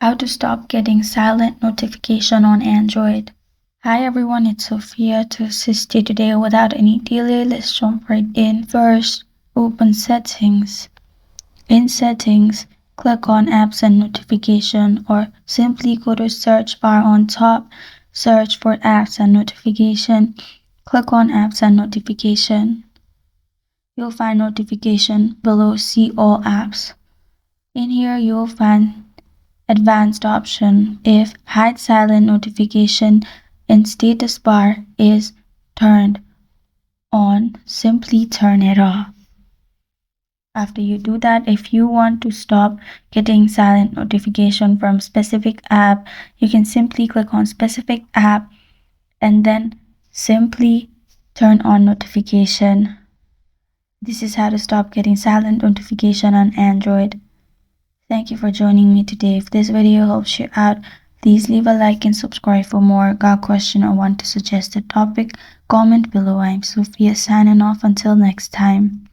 How to stop getting silent notification on Android. Hi everyone, it's Sophia to assist you today without any delay. Let's jump right in. First, open Settings. In Settings, click on Apps and Notification, or simply go to search bar on top, search for Apps and Notification. Click on Apps and Notification. You'll find notification below See All Apps. In here, you'll find Advanced option. If Hide Silent Notification in status bar is turned on, simply turn it off. After you do that, if you want to stop getting silent notification from specific app, you can simply click on specific app and then simply turn on notification. This is how to stop getting silent notification on Android. Thank you for joining me today. If this video helps you out, please leave a like and subscribe for more. Got a question or want to suggest a topic? Comment below. I'm Sophia signing off until next time.